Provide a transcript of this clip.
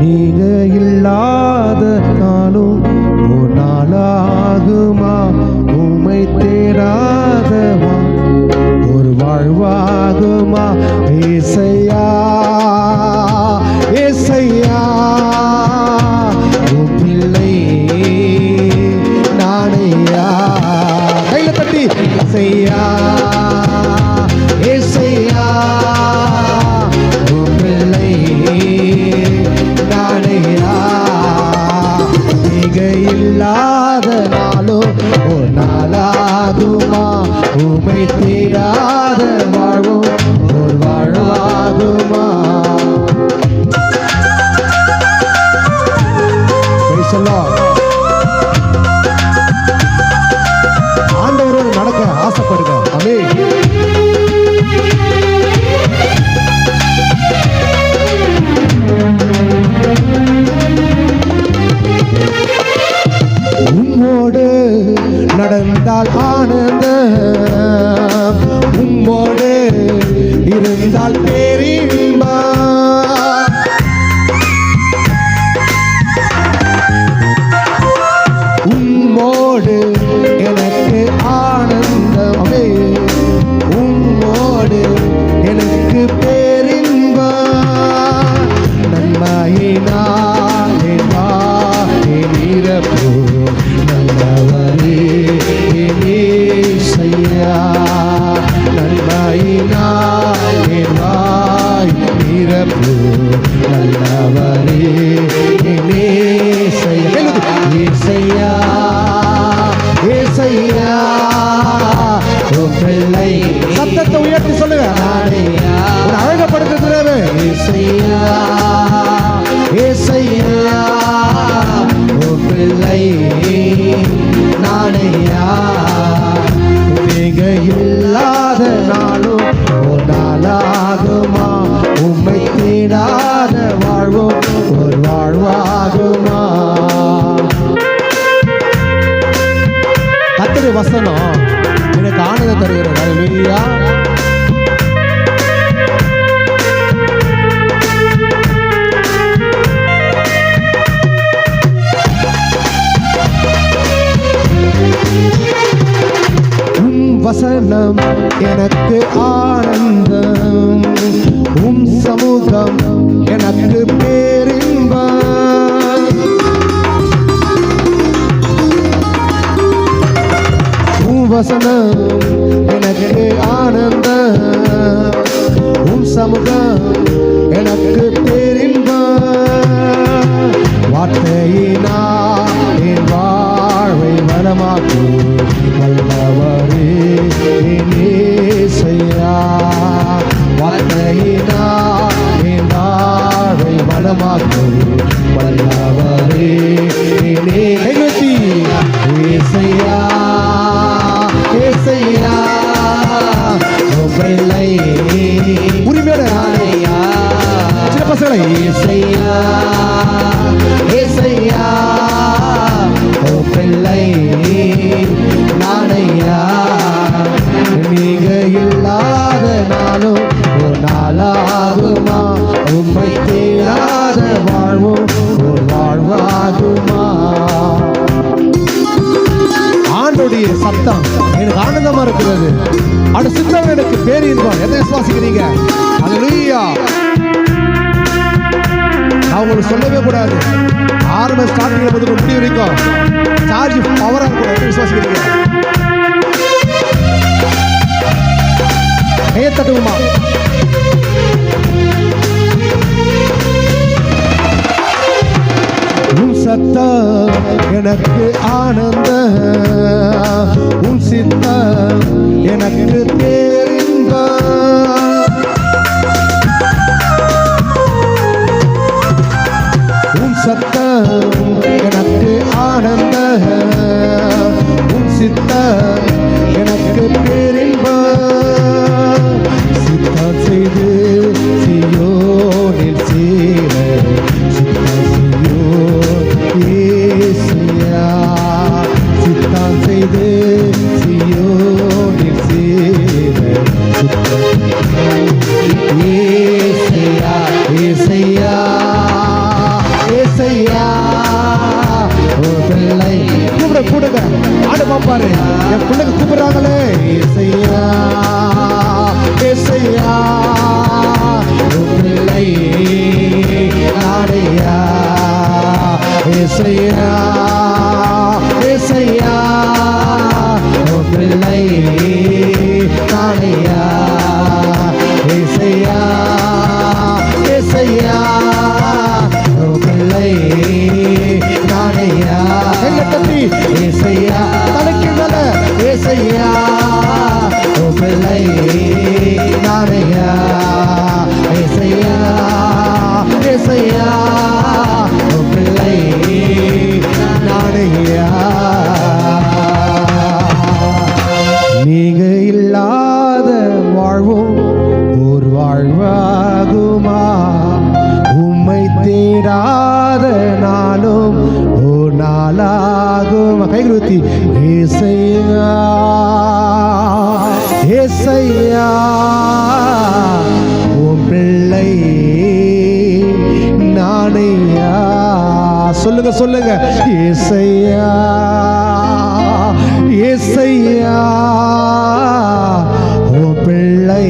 நீங்க இல்லாத நாளும் ஒரு நாளாகுமா உம்மை தேடாதவா ஒரு வாழ்வாகுமா ஏசையா ஏசையா உம் பிள்ளை நானையா கையில தட்டி ஏசையா ஏசையா உம் பிள்ளை நானையா நீங்க இல்லாத நாளும் ஒரு நாளாகுமா உம்மை தேடாத வாழ்வும் ஒரு வாழ்வாகுமா ஆண்டவரோடு நடக்க ஆசைப்படுங்க. ஆமென். உம்மோடு நடந்தால் ஆனந்தம் உம்மோடு இருந்தால் பேரின்பம் உம்மோடு எனக்கு ஆனந்தம் உம்மோடு எனக்கு பேரின்பம் நன்மையினால் என் வாழ்வின் நிரப்பு நல்லவரே ஏசையா நன்மையினால் என் வாழ்வின் நிரப்பு நல்லவரே ஏசையா ஏசையா உம் பிள்ளை சத்தத்தை உயர்த்தி சொல்லுங்க ஒரு அழகப்படுத்துறது ஏசையா ஏசையா உம் பிள்ளை நானையா நீங்க இல்லாத நாளும் ஒரு நாளாகுமா உம்மை தேடாத வாழ்வும் ஒரு வாழ்வாகுமா கர்த்தருடைய வசனம் எனக்கு ஆனந்தம் தருகிறது. ஹல்லேலூயா. வசனம் எனக்கு ஆனந்தம் உம் சமூகம் எனக்கு பேரின்பம் உம் வசனம் எனக்கு ஆனந்தம் உம் சமூகம் எனக்கு பேரின்பம் வார்த்தையினால் என் வாழ்வை வளமாக்கு வல்லவரே ஏசையா வார்த்தையினால் என் வாழ்வை வளமாக்கு வல்லவரே ஏசையா ஏசையா பிள்ளை உரிமையோட சின்ன பசங்களை ஏசையா ஏசையா பிள்ளை நானையா நீங்க இல்லாத நாளும் ஒரு நாளாகுமா உம்மை தேடாத வாழ்வும் ஒரு வாழ்வாகுமா ஆண்டோடைய சத்தம் எனக்கு ஆனந்தமா இருக்கிறது அது சித்தம் எனக்கு பேரின்பம் எதை விசுவாசிக்கிறீங்க ஹல்லேலூயா நான் உங்களுக்கு சொல்லவே கூடாது ஆரம்ப ஸ்டார்டிங்ல முதல் முடிவு வரைக்கும் சார்ஜ் பவரா இருக்கும் எதை விசுவாசிக்கிறீங்க கையை தட்டுமா உன் சத்தம் எனக்கு ஆனந்தம் உன் சித்தம் எனக்கு பேரின்பம் உன் சத்தம் எனக்கு ஆனந்தம் உன் சித்தம் எனக்கு பேரின்பம் சித்தம் செய்து சியோனில் சேர சித்தம் செய்து சியோனில் சேர ஏசையா ஏசையா ஏசையா உன் பிள்ளை. கூப்பிடுங்க ஆடு பாப்பாரு, என் பிள்ளைங்க கூப்பிடுறாங்களே. ஏசையா ஏசையா உன் பிள்ளை நாடையா. ஏசையா ஏசையா உன் பிள்ளை நாடையா. ஏசையா ஏசையா உன் பிள்ளை நாடையா. கையை தட்டி ஏசையா தலைக்கு மேல. ஏசையா உன் பிள்ளை நாடையா. ஏசையா ஏசையா உன் பிள்ளை நாடையா. நீங்க இல்லாத வாழ்வும் ஒரு வாழ்வாகுமா? உம்மை தேடாத நாளும் ஒரு நாளாகுமா? கைகுத்தி ஏசையா ஏசையா உன் பிள்ளை நானையா. சொல்லுங்க ஏசையா ஏசையா உன் பிள்ளை